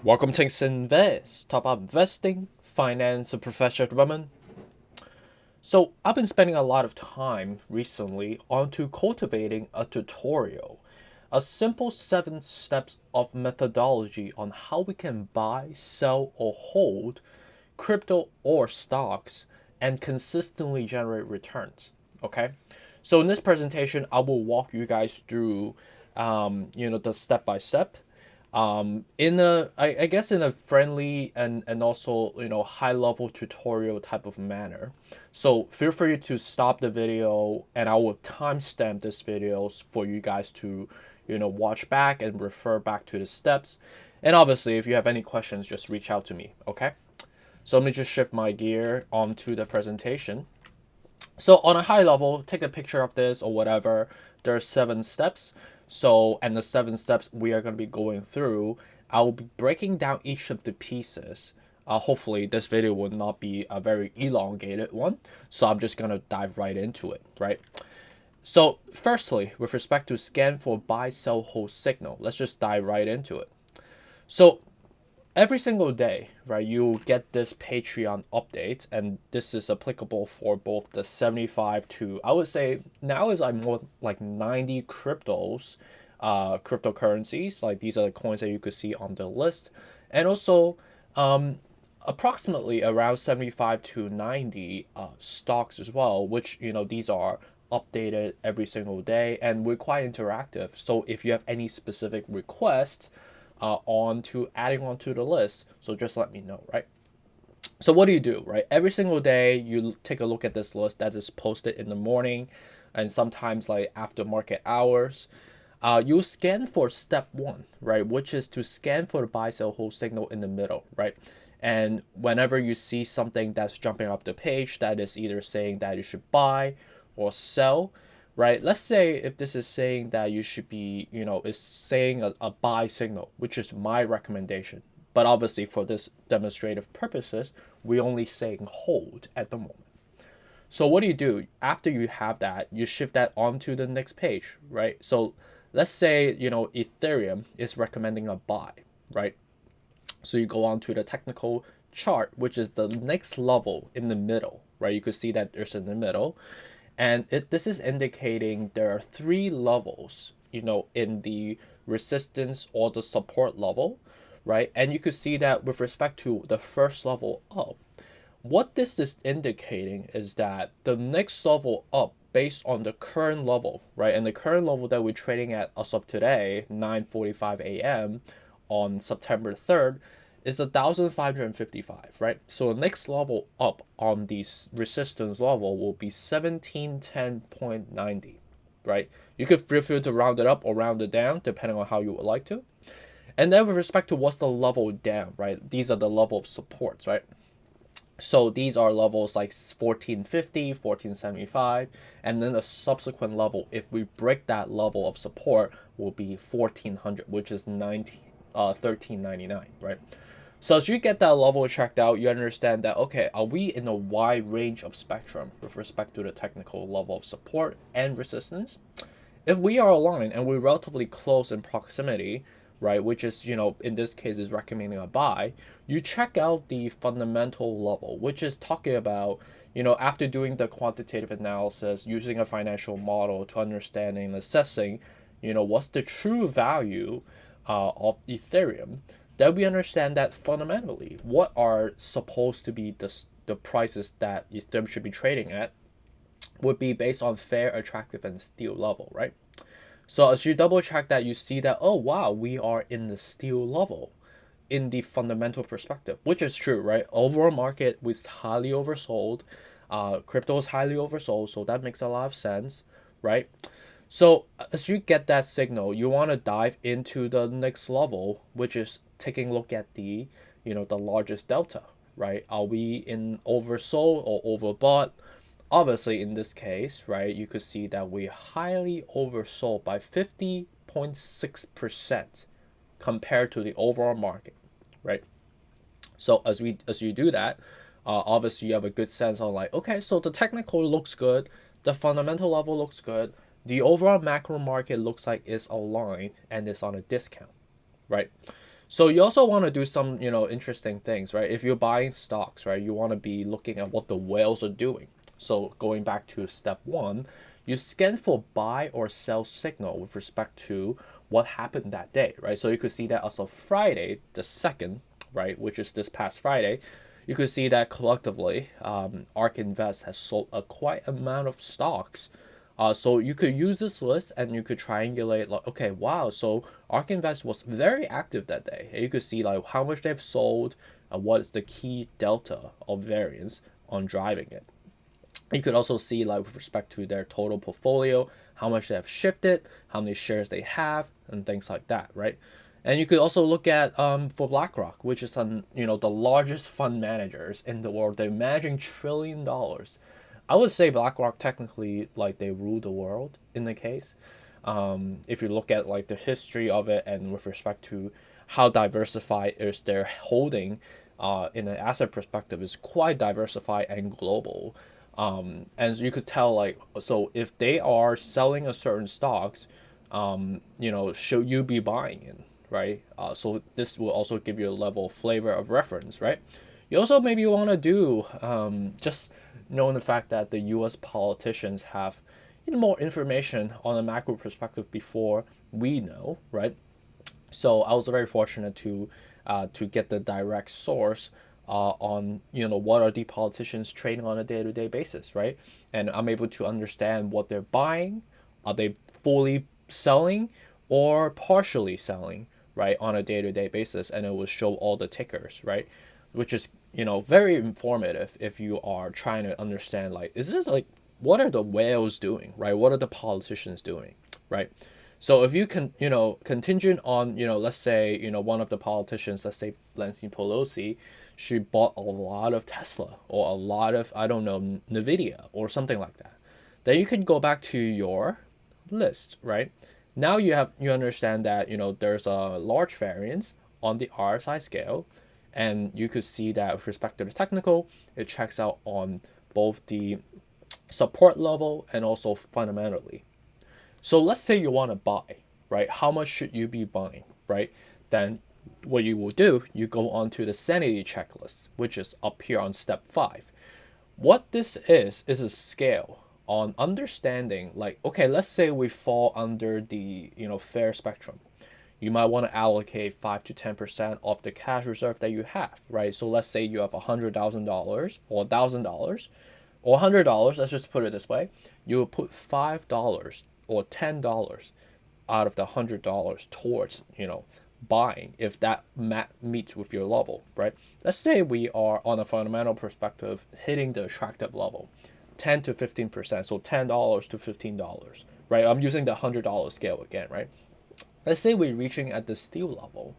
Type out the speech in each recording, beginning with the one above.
Welcome to Invest, talk about investing, finance, and professional development. So I've been spending a lot of time recently onto cultivating a tutorial, a simple 7 steps of methodology on how we can buy, sell, or hold crypto or stocks and consistently generate returns. Okay, so in this presentation, I will walk you guys through, the step by step in a I guess in a friendly and also high level tutorial type of manner. So feel free to stop the video and I will timestamp this videos for you guys to watch back and refer back to the steps. And obviously if you have any questions, just reach out to me. Okay, so let me just shift my gear onto the presentation. So on a high level, take a picture of this or whatever. There are 7 steps. So, and the 7 steps we are going to be going through, I will be breaking down each of the pieces. Hopefully this video will not be a very elongated one. So I'm just going to dive right into it, right? So firstly, with respect to scan for buy, sell, hold signal, let's just dive right into it. So every single day, right, you get this Patreon update, and this is applicable for both the 75 to, I would say now is like more like 90 cryptocurrencies. Like these are the coins that you could see on the list, and also approximately around 75 to 90 stocks as well, which these are updated every single day, and we're quite interactive. So if you have any specific request adding onto the list, so just let me know, right? So what do, right? Every single day you take a look at this list that is posted in the morning and sometimes like after market hours. You scan for step 1, right, which is to scan for the buy sell hold signal in the middle, right? And whenever you see something that's jumping off the page that is either saying that you should buy or sell, right? Let's say if this is saying that you should be, is saying a buy signal, which is my recommendation. But obviously for this demonstrative purposes, we're only saying hold at the moment. So what do? After you have that, you shift that onto the next page, right? So let's say, Ethereum is recommending a buy, right? So you go on to the technical chart, which is the next level in the middle, right? You could see that there's in the middle. And this is indicating there are 3 levels, in the resistance or the support level, right? And you could see that with respect to the first level up, what this is indicating is that the next level up based on the current level, right? And the current level that we're trading at as of today, 9:45 a.m. on September 3rd, is 1,555, right? So the next level up on the resistance level will be 1710.90, right? You could feel free to round it up or round it down depending on how you would like to. And then with respect to what's the level down, right? These are the level of supports, right? So these are levels like 1450, 1475, and then the subsequent level, if we break that level of support, will be 1400, which is 1399, right? So as you get that level checked out, you understand that, okay, are we in a wide range of spectrum with respect to the technical level of support and resistance? If we are aligned and we're relatively close in proximity, right, which is, in this case is recommending a buy, you check out the fundamental level, which is talking about, after doing the quantitative analysis, using a financial model to understanding and assessing, what's the true value of Ethereum, then we understand that fundamentally, what are supposed to be the prices that Ethereum should be trading at would be based on fair, attractive, and steal level, right? So as you double check that, you see that, oh wow, we are in the steal level in the fundamental perspective, which is true, right? Overall market was highly oversold. Crypto is highly oversold, so that makes a lot of sense, right? So as you get that signal, you want to dive into the next level, which is taking a look at the, the largest delta, right? Are we in oversold or overbought? Obviously, in this case, right, you could see that we highly oversold by 50.6% compared to the overall market, right? So as you do that, obviously you have a good sense on like, okay, so the technical looks good, the fundamental level looks good, the overall macro market looks like it's aligned and it's on a discount, right? So you also want to do some, interesting things, right? If you're buying stocks, right, you want to be looking at what the whales are doing. So going back to step one, you scan for buy or sell signal with respect to what happened that day, right? So you could see that as of Friday, the 2nd, right, which is this past Friday, you could see that collectively, ARK Invest has sold a quite amount of stocks. So you could use this list and you could triangulate like, okay, wow, so ARK Invest was very active that day. And you could see like how much they've sold, what is the key delta of variance on driving it. You could also see like with respect to their total portfolio, how much they have shifted, how many shares they have, and things like that, right? And you could also look at for BlackRock, which is the largest fund managers in the world. They're managing $1 trillion. I would say BlackRock technically like they rule the world in the case. If you look at like the history of it and with respect to how diversified is their holding, in an asset perspective, is quite diversified and global. And so you could tell like, so if they are selling a certain stocks, should you be buying in, right? So this will also give you a level of flavor of reference, right? You also maybe want to do just knowing the fact that the U.S. politicians have more information on a macro perspective before we know, right? So I was very fortunate to get the direct source on what are the politicians trading on a day-to-day basis, right? And I'm able to understand what they're buying. Are they fully selling or partially selling, right, on a day-to-day basis? And it will show all the tickers, right? Which is very informative if you are trying to understand like, is this like, what are the whales doing, right? What are the politicians doing, right? So if you can, contingent on, let's say, one of the politicians, let's say Nancy Pelosi, she bought a lot of Tesla or a lot of, I don't know, Nvidia or something like that. Then you can go back to your list, right? Now you understand that, there's a large variance on the RSI scale, and you could see that with respect to the technical, it checks out on both the support level and also fundamentally. So let's say you want to buy, right? How much should you be buying, right? Then what you will do, you go on to the sanity checklist, which is up here on step 5. What this is a scale on understanding like, okay, let's say we fall under the, fair spectrum. You might want to allocate 5 to 10% of the cash reserve that you have, right? So let's say you have $100,000 or $1,000 or $100, let's just put it this way. You will put $5 or $10 out of the $100 towards, buying if that meets with your level, right? Let's say we are on a fundamental perspective hitting the attractive level, 10 to 15%, so $10 to $15, right? I'm using the $100 scale again, right? Let's say we're reaching at the steal level,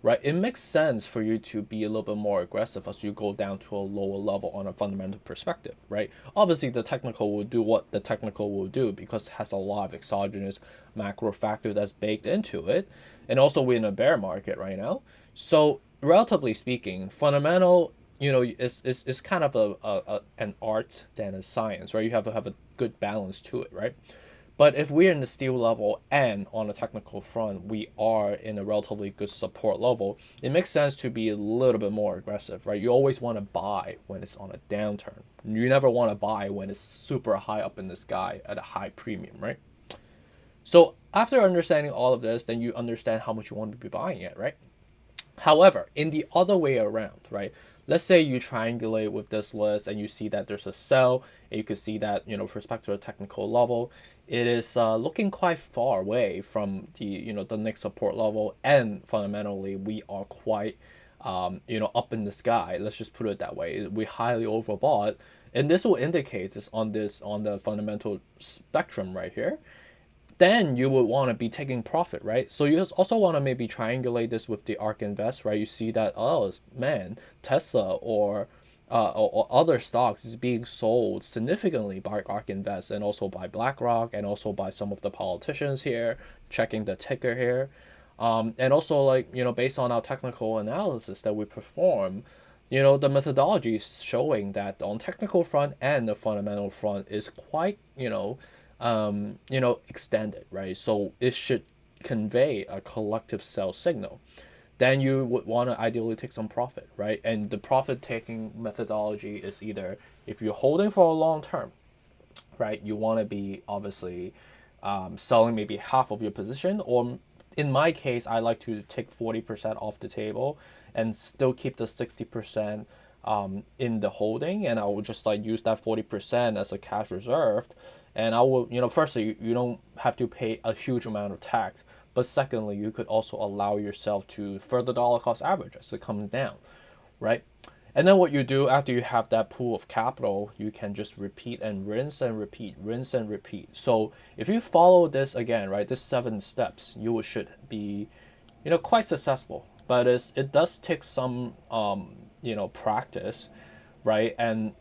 right? It makes sense for you to be a little bit more aggressive as you go down to a lower level on a fundamental perspective, right? Obviously, the technical will do what the technical will do because it has a lot of exogenous macro factor that's baked into it. And also, we're in a bear market right now. So, relatively speaking, fundamental, is kind of an art than a science, right? You have to have a good balance to it, right? But if we're in the steal level and on the technical front, we are in a relatively good support level, it makes sense to be a little bit more aggressive, right? You always want to buy when it's on a downturn. You never want to buy when it's super high up in the sky at a high premium, right? So after understanding all of this, then you understand how much you want to be buying it, right? However, in the other way around, right? Let's say you triangulate with this list and you see that there's a sell, and you could see that, with respect to a technical level, it is looking quite far away from the next support level, and fundamentally we are quite up in the sky. Let's just put it that way. We highly overbought, and this will indicate this on the fundamental spectrum right here. Then you would want to be taking profit, right? So you also want to maybe triangulate this with the ARK Invest, right? You see that, oh man, Tesla or other stocks is being sold significantly by ARK Invest and also by BlackRock and also by some of the politicians here, checking the ticker here. And also like, based on our technical analysis that we perform, the methodology is showing that on technical front and the fundamental front is quite, extended, right? So it should convey a collective sell signal. then you would want to ideally take some profit, right? And the profit taking methodology is either if you're holding for a long term, right, you want to be obviously selling maybe half of your position, or in my case, I like to take 40% off the table and still keep the 60% in the holding, and I will just like use that 40% as a cash reserve. And I will, firstly, you don't have to pay a huge amount of tax, but secondly, you could also allow yourself to further dollar cost average as it comes down, right? And then what you do after you have that pool of capital, you can just repeat and rinse and repeat, rinse and repeat. So if you follow this again, right, this 7 steps, you should be, quite successful. But it does take some, practice, right? And,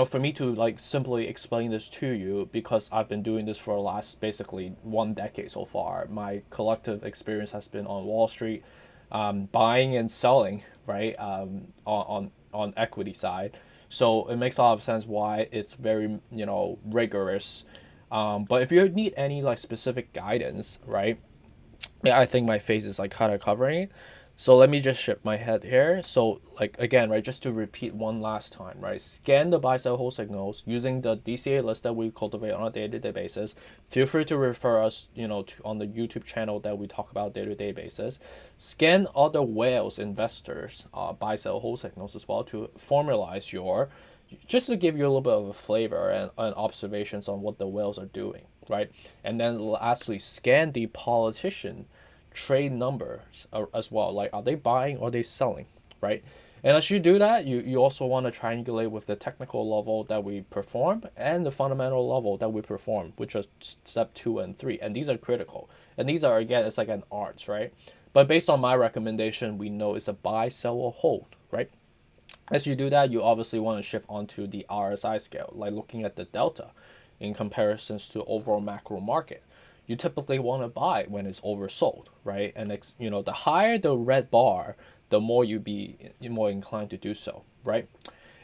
for me to like simply explain this to you, because I've been doing this for the last basically 1 decade so far. My collective experience has been on Wall Street, buying and selling, right, on equity side. So it makes a lot of sense why it's very, rigorous. But if you need any like specific guidance, right, yeah, I think my face is like kind of covering it. So let me just shift my head here. So like again, right, just to repeat one last time, right? Scan the buy sell hold signals using the DCA list that we cultivate on a day-to-day basis. Feel free to refer us, on the YouTube channel that we talk about day-to-day basis. Scan other whales investors buy sell hold signals as well to formalize your, just to give you a little bit of a flavor and observations on what the whales are doing, right? And then lastly, scan the politician trade numbers as well. Like, are they buying or are they selling, right? And as you do that, you also want to triangulate with the technical level that we perform and the fundamental level that we perform, which is step 2 and 3. And these are critical. And these are, again, it's like an art, right? But based on my recommendation, we know it's a buy, sell, or hold, right? As you do that, you obviously want to shift onto the RSI scale, like looking at the delta in comparisons to overall macro market. You typically want to buy when it's oversold, right? And the higher the red bar, the more you be more inclined to do so, right?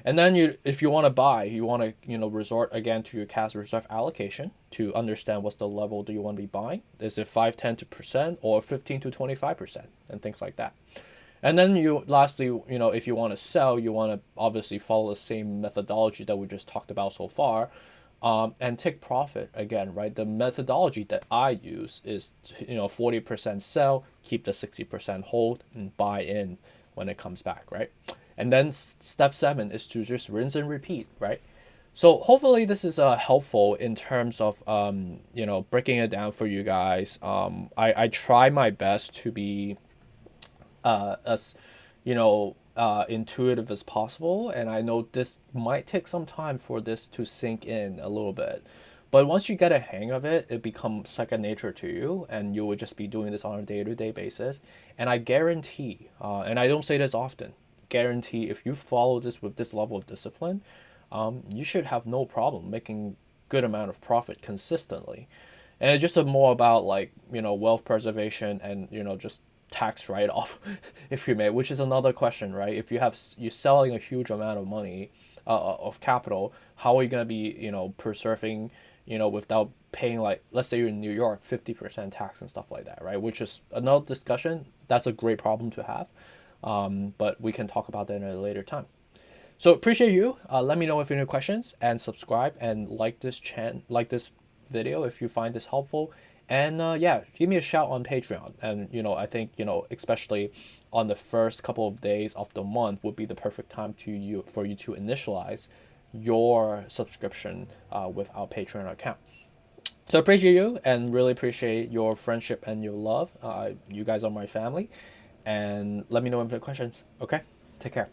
And then if you want to buy, you want to resort again to your cash reserve allocation to understand what's the level do you want to be buying. Is it 5-10% or 15-25% and things like that. And then lastly, if you want to sell, you want to obviously follow the same methodology that we just talked about so far. And take profit again, right? The methodology that I use is 40% sell, keep the 60% hold, and buy in when it comes back, right? And then step 7 is to just rinse and repeat, right? So hopefully this is helpful in terms of breaking it down for you guys. I try my best to be as intuitive as possible, and I know this might take some time for this to sink in a little bit, but once you get a hang of it, it becomes second nature to you, and you will just be doing this on a day-to-day basis. And I guarantee, and I don't say this often, guarantee if you follow this with this level of discipline, you should have no problem making good amount of profit consistently. And it's just more about like wealth preservation and just tax write-off, if you may, which is another question, right? If you're selling a huge amount of money, of capital, how are you going to be preserving without paying, like, let's say you're in New York, 50% tax and stuff like that, right? Which is another discussion. That's a great problem to have, but we can talk about that in a later time. So appreciate you. Let me know if you have any questions, and subscribe and like this video if you find this helpful. And yeah, give me a shout on Patreon. And I think especially on the first couple of days of the month would be the perfect time for you to initialize your subscription with our Patreon account. So appreciate you, and really appreciate your friendship and your love. You guys are my family, and let me know if you have questions. Okay, take care.